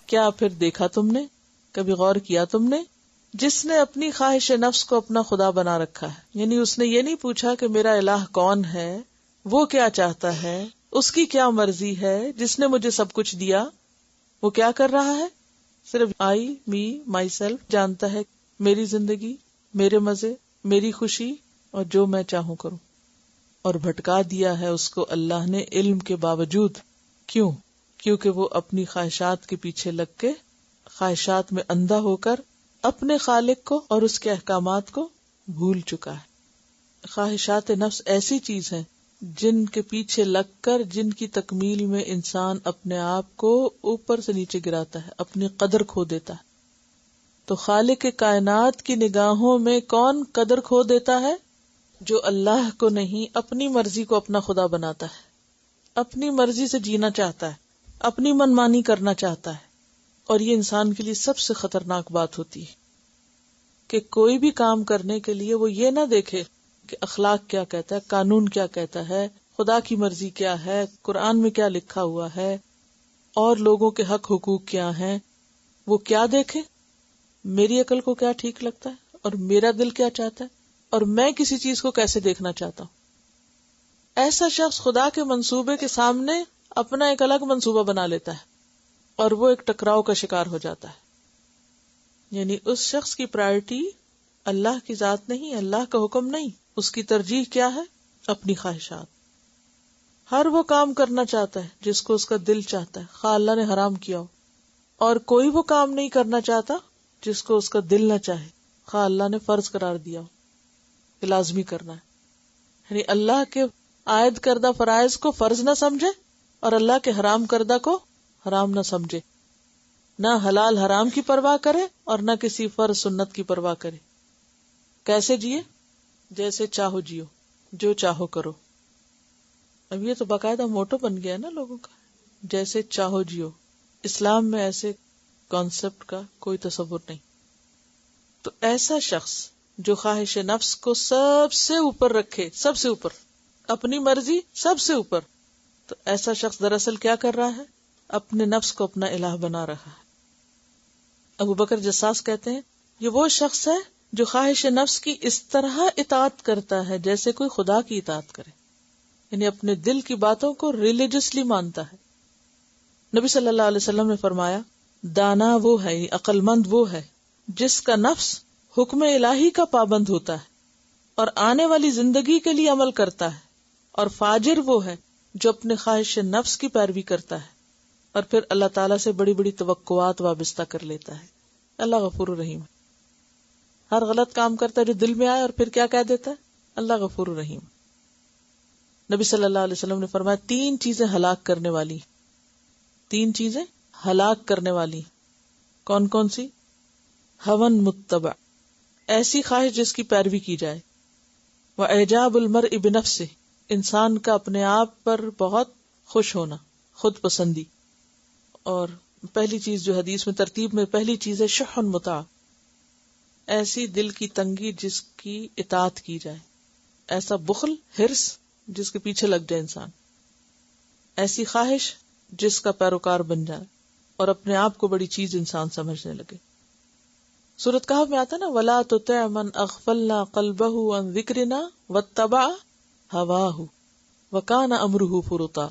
کیا پھر دیکھا تم نے، کبھی غور کیا تم نے، جس نے اپنی خواہش نفس کو اپنا خدا بنا رکھا ہے، یعنی اس نے یہ نہیں پوچھا کہ میرا الہ کون ہے، وہ کیا چاہتا ہے، اس کی کیا مرضی ہے، جس نے مجھے سب کچھ دیا وہ کیا کر رہا ہے، صرف آئی می مائی سیلف جانتا ہے، میری زندگی، میرے مزے، میری خوشی اور جو میں چاہوں کروں، اور بھٹکا دیا ہے اس کو اللہ نے علم کے باوجود۔ کیوں؟ کیونکہ وہ اپنی خواہشات کے پیچھے لگ کے، خواہشات میں اندھا ہو کر اپنے خالق کو اور اس کے احکامات کو بھول چکا ہے۔ خواہشات نفس ایسی چیز ہیں جن کے پیچھے لگ کر، جن کی تکمیل میں انسان اپنے آپ کو اوپر سے نیچے گراتا ہے، اپنی قدر کھو دیتا ہے۔ تو خالق کائنات کی نگاہوں میں کون قدر کھو دیتا ہے؟ جو اللہ کو نہیں، اپنی مرضی کو اپنا خدا بناتا ہے، اپنی مرضی سے جینا چاہتا ہے، اپنی منمانی کرنا چاہتا ہے۔ اور یہ انسان کے لیے سب سے خطرناک بات ہوتی ہے کہ کوئی بھی کام کرنے کے لیے وہ یہ نہ دیکھے کہ اخلاق کیا کہتا ہے، قانون کیا کہتا ہے، خدا کی مرضی کیا ہے، قرآن میں کیا لکھا ہوا ہے، اور لوگوں کے حق حقوق کیا ہیں۔ وہ کیا دیکھے؟ میری عقل کو کیا ٹھیک لگتا ہے اور میرا دل کیا چاہتا ہے اور میں کسی چیز کو کیسے دیکھنا چاہتا ہوں۔ ایسا شخص خدا کے منصوبے کے سامنے اپنا ایک الگ منصوبہ بنا لیتا ہے اور وہ ایک ٹکراؤ کا شکار ہو جاتا ہے۔ یعنی اس شخص کی پرائرٹی اللہ کی ذات نہیں، اللہ کا حکم نہیں، اس کی ترجیح کیا ہے؟ اپنی خواہشات۔ ہر وہ کام کرنا چاہتا ہے جس کو اس کا دل چاہتا ہے، خواہ اللہ نے حرام کیا ہو، اور کوئی وہ کام نہیں کرنا چاہتا جس کو اس کا دل نہ چاہے، خواہ اللہ نے فرض قرار دیا ہو کہ لازمی کرنا ہے۔ یعنی اللہ کے عائد کردہ فرائض کو فرض نہ سمجھے اور اللہ کے حرام کردہ کو حرام نہ سمجھے، نہ حلال حرام کی پرواہ کرے اور نہ کسی فرض سنت کی پرواہ کرے۔ کیسے جیے؟ جیسے چاہو جیو، جو چاہو کرو۔ اب یہ تو باقاعدہ موٹو بن گیا نا لوگوں کا، جیسے چاہو جیو۔ اسلام میں ایسے کانسیپٹ کا کوئی تصور نہیں۔ تو ایسا شخص جو خواہش نفس کو سب سے اوپر رکھے، سب سے اوپر، اپنی مرضی سب سے اوپر، تو ایسا شخص دراصل کیا کر رہا ہے؟ اپنے نفس کو اپنا الہ بنا رہا ہے۔ ابو بکر جساس کہتے ہیں یہ وہ شخص ہے جو خواہش نفس کی اس طرح اطاعت کرتا ہے جیسے کوئی خدا کی اطاعت کرے، یعنی اپنے دل کی باتوں کو ریلیجسلی مانتا ہے۔ نبی صلی اللہ علیہ وسلم نے فرمایا دانا وہ ہے، عقل مند وہ ہے جس کا نفس حکم الہی کا پابند ہوتا ہے اور آنے والی زندگی کے لیے عمل کرتا ہے، اور فاجر وہ ہے جو اپنے خواہش نفس کی پیروی کرتا ہے اور پھر اللہ تعالیٰ سے بڑی بڑی توقعات وابستہ کر لیتا ہے۔ اللہ غفور الرحیم، ہر غلط کام کرتا ہے جو دل میں آئے اور پھر کیا کہہ دیتا ہے؟ اللہ غفور الرحیم۔ نبی صلی اللہ علیہ وسلم نے فرمایا 3 چیزیں ہلاک کرنے والی، 3 چیزیں ہلاک کرنے والی۔ کون کون سی؟ ہون متبع، ایسی خواہش جس کی پیروی کی جائے، وَإِعْجَابُ الْمَرْءِ بِنَفْسِهِ، انسان کا اپنے آپ پر بہت خوش ہونا، خود پسندی، اور پہلی چیز جو حدیث میں ترتیب میں پہلی چیز ہے شح مطاع، ایسی دل کی تنگی جس کی اطاعت کی جائے، ایسا بخل، حرص جس کے پیچھے لگ جائے انسان، ایسی خواہش جس کا پیروکار بن جائے اور اپنے آپ کو بڑی چیز انسان سمجھنے لگے۔ سورۃ کہف میں آتا نا وَلَا تُطِعْ مَنْ أَغْفَلْنَا قَلْبَهُ عَنْ ذِكْرِنَا وَاتَّبَعَ هَوَاهُ وَكَانَ أَمْرُهُ فُرُطًا۔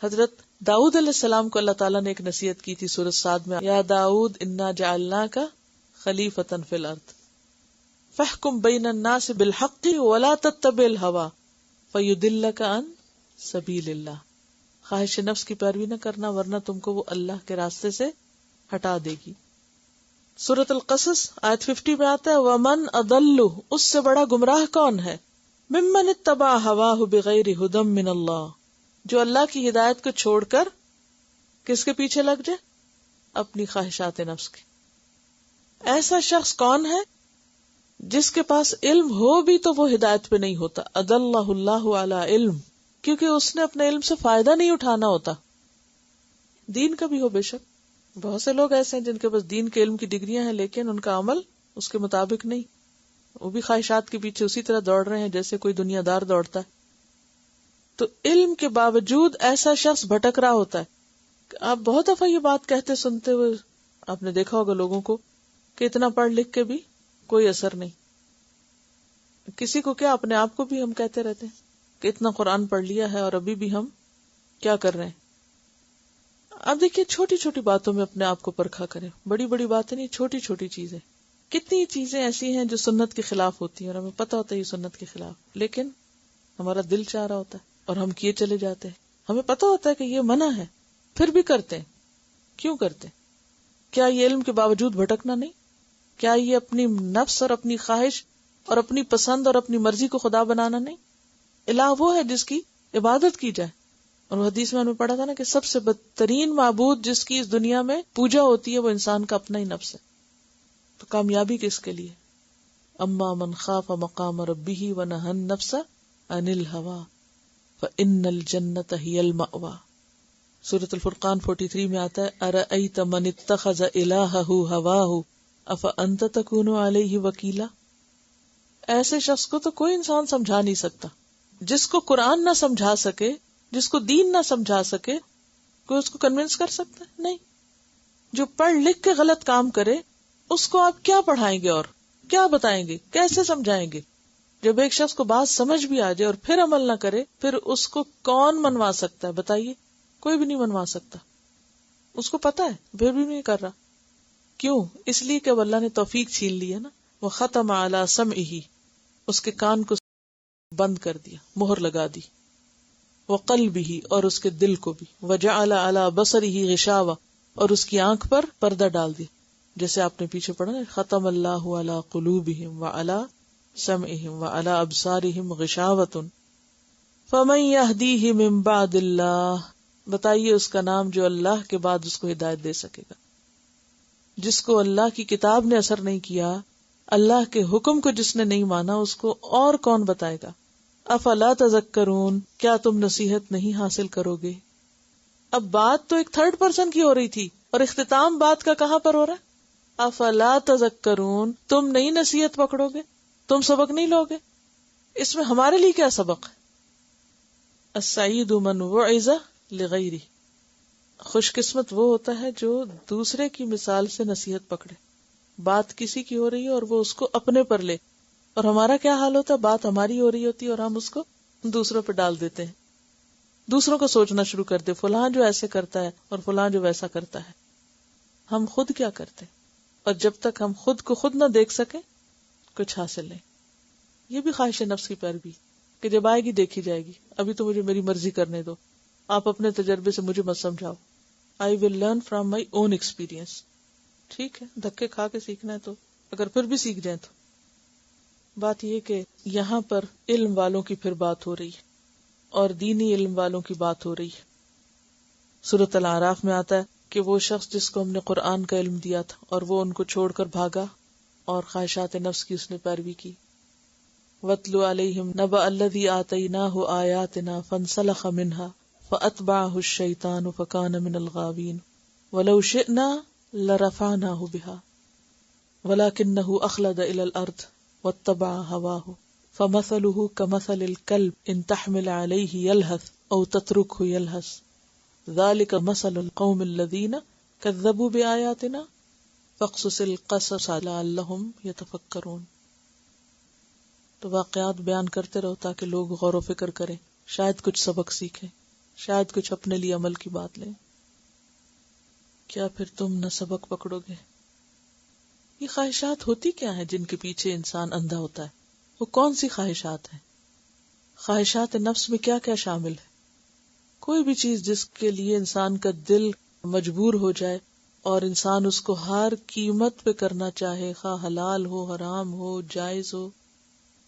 حضرت داؤد علیہ السلام کو اللہ تعالیٰ نے ایک نصیحت کی تھی سورۃ صاد میں، یا داؤد انا جعلناک خلیفۃ فی الارض فاحکم بین الناس بالحق ولا تتبع الہوی فیضلک عن سبیل اللہ۔ خواہش نفس کی پیروی نہ کرنا ورنہ تم کو وہ اللہ کے راستے سے ہٹا دے گی۔ سورۃ القصص آیت 50 میں آتا ہے ومن اضل، اس سے بڑا گمراہ کون ہے، ممن اتبع ہواہ بغیر ھدی من اللہ، جو اللہ کی ہدایت کو چھوڑ کر کس کے پیچھے لگ جائے؟ اپنی خواہشات نفس کی۔ ایسا شخص کون ہے جس کے پاس علم ہو بھی تو وہ ہدایت پہ نہیں ہوتا، اضلہ اللہ علی علم، کیونکہ اس نے اپنے علم سے فائدہ نہیں اٹھانا ہوتا، دین کا بھی ہو بے شک۔ بہت سے لوگ ایسے ہیں جن کے پاس دین کے علم کی ڈگریاں ہیں لیکن ان کا عمل اس کے مطابق نہیں، وہ بھی خواہشات کے پیچھے اسی طرح دوڑ رہے ہیں جیسے کوئی دنیا دار دوڑتا ہے۔ تو علم کے باوجود ایسا شخص بھٹک رہا ہوتا ہے، آپ بہت دفعہ یہ بات کہتے سنتے ہوئے آپ نے دیکھا ہوگا لوگوں کو کہ اتنا پڑھ لکھ کے بھی کوئی اثر نہیں. کسی کو کیا، اپنے آپ کو بھی ہم کہتے رہتے ہیں کہ اتنا قرآن پڑھ لیا ہے اور ابھی بھی ہم کیا کر رہے ہیں. اب دیکھیے چھوٹی چھوٹی باتوں میں اپنے آپ کو پرکھا کریں. بڑی بڑی باتیں نہیں، چھوٹی چھوٹی چیزیں. کتنی چیزیں ایسی ہیں جو سنت کے خلاف ہوتی ہیں اور ہمیں پتہ ہوتا ہے یہ سنت کے خلاف، لیکن ہمارا دل چاہ رہا ہوتا ہے اور ہم کیے چلے جاتے ہیں. ہمیں پتہ ہوتا ہے کہ یہ منع ہے پھر بھی کرتے ہیں. کیوں کرتے ہیں؟ کیا یہ علم کے باوجود بھٹکنا نہیں؟ کیا یہ اپنی نفس اور اپنی خواہش اور اپنی پسند اور اپنی مرضی کو خدا بنانا نہیں؟ الہ وہ ہے جس کی عبادت کی جائے. اور وہ حدیث میں ہمیں پڑھا تھا نا کہ سب سے بدترین معبود جس کی اس دنیا میں پوجا ہوتی ہے وہ انسان کا اپنا ہی نفس ہے. تو کامیابی کس کے لیے؟ اما من خاف مقام ربہ ونہى النفس عن الہوى فإن الجنة هي المأوى. سورۃ الفرقان 43 میں آتا ہے ارأیت من اتخذ الہہ ہواہ افانت تکون علیہ وکیلا. ایسے شخص کو تو کوئی انسان سمجھا نہیں سکتا. جس کو قرآن نہ سمجھا سکے، جس کو دین نہ سمجھا سکے، کوئی اس کو کنونس کر سکتا ہے؟ نہیں. جو پڑھ لکھ کے غلط کام کرے اس کو آپ کیا پڑھائیں گے اور کیا بتائیں گے، کیسے سمجھائیں گے؟ جب ایک شخص کو بات سمجھ بھی آ جائے اور پھر عمل نہ کرے، پھر اس کو کون منوا سکتا ہے؟ بتائیے. کوئی بھی نہیں منوا سکتا. اس کو پتا ہے پھر بھی نہیں کر رہا. کیوں؟ اس لیے کہ اللہ نے توفیق چھین لی ہے نا. وہ ختم علی سمعہ، اس کے کان کو بند کر دیا، مہر لگا دی. وقلبہ، اور اس کے دل کو بھی. وجعل علی بصرہ غشاوہ، اور اس کی آنکھ پر پردہ ڈال دی. جیسے آپ نے پیچھے پڑھا نا ختم اللہ علی قلوبہم وعلی سمعہم وعلی ابصارہم غشاوۃ فمن یہدیہ من بعد اللہ. بتائیے اس کا نام جو اللہ کے بعد اس کو ہدایت دے سکے گا. جس کو اللہ کی کتاب نے اثر نہیں کیا، اللہ کے حکم کو جس نے نہیں مانا، اس کو اور کون بتائے گا؟ افلا تذکرون، کیا تم نصیحت نہیں حاصل کرو گے؟ اب بات تو ایک تھرڈ پرسن کی ہو رہی تھی اور اختتام بات کا کہاں پر ہو رہا ہے؟ افلا تذکرون، تم نہیں نصیحت پکڑو گے، تم سبق نہیں لو گے. اس میں ہمارے لیے کیا سبق ہے؟ السعید من وعظ لغیرہ، خوش قسمت وہ ہوتا ہے جو دوسرے کی مثال سے نصیحت پکڑے. بات کسی کی ہو رہی ہے اور وہ اس کو اپنے پر لے، اور ہمارا کیا حال ہوتا ہے؟ بات ہماری ہو رہی ہوتی ہے اور ہم اس کو دوسروں پہ ڈال دیتے ہیں. دوسروں کو سوچنا شروع کر دے، فلاں جو ایسے کرتا ہے اور فلاں جو ویسا کرتا ہے. ہم خود کیا کرتے؟ اور جب تک ہم خود کو خود نہ دیکھ سکیں کچھ حاصل نہیں. یہ بھی خواہش نفس کی پیروی کہ جب آئے گی دیکھی جائے گی. ابھی تو مجھے میری مرضی کرنے دو، آپ اپنے تجربے سے مجھے مت سمجھاؤ. I will learn from my own experience. ٹھیک ہے، دھکے کھا کے سیکھنا ہے تو اگر پھر بھی سیکھ جائیں تو. بات یہ کہ یہاں پر علم والوں کی پھر بات ہو رہی ہے اور دینی علم والوں کی بات ہو رہی ہے. سورۃ الاعراف میں آتا ہے کہ وہ شخص جس کو ہم نے قرآن کا علم دیا تھا اور وہ ان کو چھوڑ کر بھاگا اور خواہشات نفس کی اس نے پیروی کی. وَاتْلُ عَلَيْهِمْ نَبَأَ الَّذِي آتَيْنَاهُ آيَاتِنَا فَانْسَلَخَ مِنْهَا فَأَتْبَعَهُ الشَّيْطَانُ فَكَانَ مِنَ الْغَاوِينَ وَلَوْ شِئْنَا لَرَفَعْنَاهُ بِهَا وَلَكِنَّهُ أَخْلَدَ إِلَى الْأَرْضِ وَاتَّبَعَ هَوَاهُ فَمَثَلُهُ كَمَثَلِ الْكَلْبِ إِنْ تَحْمِلْ عَلَيْهِ يَلْهَثْ أَوْ تَتْرُكْهُ يَلْهَثْ ذَلِكَ مَثَلُ الْقَوْمِ الَّذِينَ كَذَّبُوا بِآيَاتِنَا فَاقْصُصِ الْقَصَصَ لَعَلَّهُمْ يَتَفَكَّرُونَ. تو واقعات بیان کرتے رہو تاکہ لوگ غور و فکر کریں، شاید کچھ سبق سیکھیں، شاید کچھ اپنے لیے عمل کی بات لیں. کیا پھر تم نہ سبق پکڑو گے؟ یہ خواہشات ہوتی کیا ہیں جن کے پیچھے انسان اندھا ہوتا ہے؟ وہ کون سی خواہشات ہیں؟ خواہشات نفس میں کیا کیا شامل ہے؟ کوئی بھی چیز جس کے لیے انسان کا دل مجبور ہو جائے اور انسان اس کو ہر قیمت پہ کرنا چاہے، خواہ حلال ہو، حرام ہو، جائز ہو،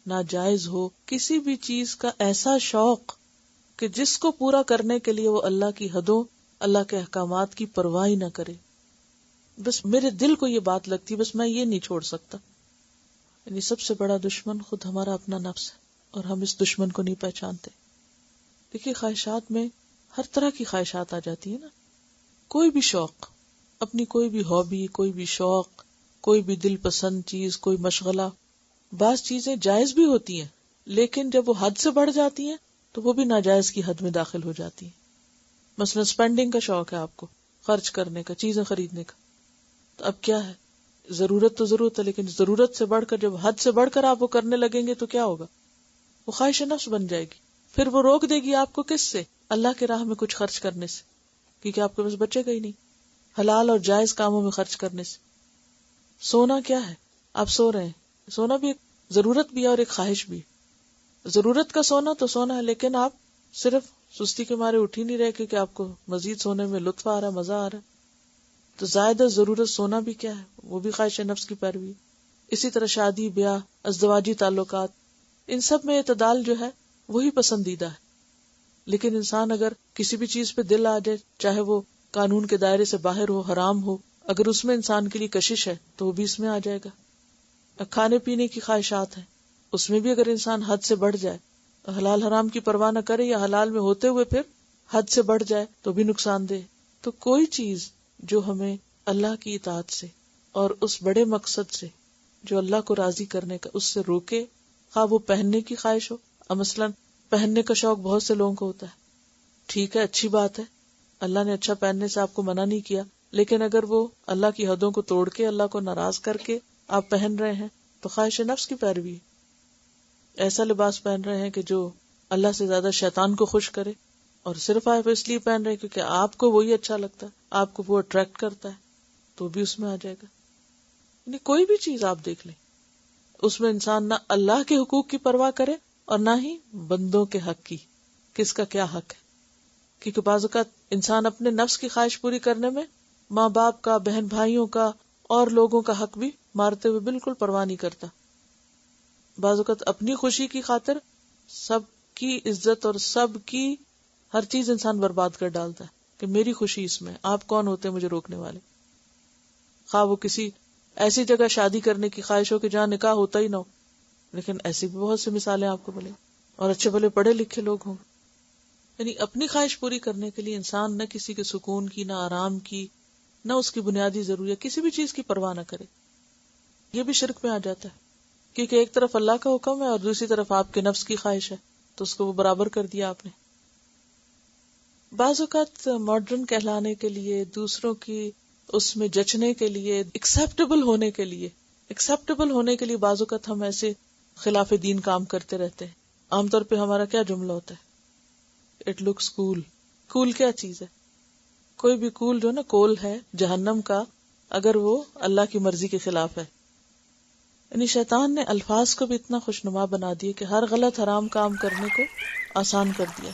ناجائز ہو، کسی بھی چیز کا ایسا شوق کہ جس کو پورا کرنے کے لیے وہ اللہ کی حدوں، اللہ کے احکامات کی پرواہ نہ کرے. بس میرے دل کو یہ بات لگتی، بس میں یہ نہیں چھوڑ سکتا. یعنی سب سے بڑا دشمن خود ہمارا اپنا نفس ہے اور ہم اس دشمن کو نہیں پہچانتے. دیکھیے خواہشات میں ہر طرح کی خواہشات آ جاتی ہیں نا. کوئی بھی شوق، اپنی کوئی بھی ہابی، کوئی بھی شوق، کوئی بھی دل پسند چیز، کوئی مشغلہ. بعض چیزیں جائز بھی ہوتی ہیں لیکن جب وہ حد سے بڑھ جاتی ہیں تو وہ بھی ناجائز کی حد میں داخل ہو جاتی ہیں. مثلا اسپینڈنگ کا شوق ہے آپ کو، خرچ کرنے کا، چیزیں خریدنے کا، تو اب کیا ہے، ضرورت تو ضرورت ہے، لیکن ضرورت سے بڑھ کر جب حد سے بڑھ کر آپ وہ کرنے لگیں گے تو کیا ہوگا، وہ خواہش نفس بن جائے گی. پھر وہ روک دے گی آپ کو کس سے؟ اللہ کے راہ میں کچھ خرچ کرنے سے، کیونکہ آپ کے پاس بچے گا ہی نہیں. حلال اور جائز کاموں میں خرچ کرنے سے. سونا کیا ہے، آپ سو رہے ہیں، سونا بھی ایک ضرورت بھی ہے اور ایک خواہش بھی. ضرورت کا سونا تو سونا ہے، لیکن آپ صرف سستی کے مارے اٹھ ہی نہیں رہے کیونکہ آپ کو مزید سونے میں لطف آ رہا ہے، مزہ آ رہا ہے. تو زائدہ ضرورت سونا بھی کیا ہے، وہ بھی خواہش نفس کی پیروی. اسی طرح شادی بیاہ، ازدواجی تعلقات، ان سب میں اعتدال جو ہے وہی پسندیدہ ہے. لیکن انسان اگر کسی بھی چیز پہ دل آ جائے، چاہے وہ قانون کے دائرے سے باہر ہو، حرام ہو، اگر اس میں انسان کے لیے کشش ہے تو وہ بھی اس میں آ جائے گا. کھانے پینے کی خواہشات ہیں، اس میں بھی اگر انسان حد سے بڑھ جائے، حلال حرام کی پرواہ نہ کرے یا حلال میں ہوتے ہوئے پھر حد سے بڑھ جائے تو بھی نقصان دہ. تو کوئی چیز جو ہمیں اللہ کی اطاعت سے اور اس بڑے مقصد سے جو اللہ کو راضی کرنے کا اس سے روکے، خواہ وہ پہننے کی خواہش ہو. مثلا پہننے کا شوق بہت سے لوگوں کو ہوتا ہے، ٹھیک ہے، اچھی بات ہے، اللہ نے اچھا پہننے سے آپ کو منع نہیں کیا، لیکن اگر وہ اللہ کی حدوں کو توڑ کے اللہ کو ناراض کر کے آپ پہن رہے ہیں تو خواہش نفس کی پیروی ہے. ایسا لباس پہن رہے ہیں کہ جو اللہ سے زیادہ شیطان کو خوش کرے، اور صرف آپ اس لیے پہن رہے ہیں کیونکہ آپ کو وہی اچھا لگتا ہے، آپ کو وہ اٹریکٹ کرتا ہے، تو بھی اس میں آ جائے گا. یعنی کوئی بھی چیز آپ دیکھ لیں، اس میں انسان نہ اللہ کے حقوق کی پرواہ کرے اور نہ ہی بندوں کے حق کی، کس کا کیا حق ہے. کیونکہ بعض اوقات انسان اپنے نفس کی خواہش پوری کرنے میں ماں باپ کا، بہن بھائیوں کا اور لوگوں کا حق بھی مارتے ہوئے بالکل پرواہ نہیں کرتا. بعض اوقات اپنی خوشی کی خاطر سب کی عزت اور سب کی ہر چیز انسان برباد کر ڈالتا ہے کہ میری خوشی اس میں، آپ کون ہوتے ہیں مجھے روکنے والے. خواہ وہ کسی ایسی جگہ شادی کرنے کی خواہش ہو کہ جہاں نکاح ہوتا ہی نہ ہو، لیکن ایسی بھی بہت سی مثالیں آپ کو ملیں، اور اچھے بھلے پڑھے لکھے لوگ ہوں. یعنی اپنی خواہش پوری کرنے کے لیے انسان نہ کسی کے سکون کی، نہ آرام کی، نہ اس کی بنیادی ضرورت، کسی بھی چیز کی پرواہ نہ کرے. یہ بھی شرک میں آ جاتا ہے، کیونکہ ایک طرف اللہ کا حکم ہے اور دوسری طرف آپ کے نفس کی خواہش ہے، تو اس کو وہ برابر کر دیا آپ نے. بعض اوقات ماڈرن کہلانے کے لیے، دوسروں کی اس میں جچنے کے لیے، ایکسیپٹیبل ہونے کے لیے بعض اوقات ہم ایسے خلاف دین کام کرتے رہتے ہیں. عام طور پہ ہمارا کیا جملہ ہوتا ہے، اٹ لکس کول. کول کیا چیز ہے؟ کوئی بھی کول جو نا کول ہے جہنم کا، اگر وہ اللہ کی مرضی کے خلاف ہے. یعنی شیطان نے الفاظ کو بھی اتنا خوشنما بنا دیا کہ ہر غلط حرام کام کرنے کو آسان کر دیا.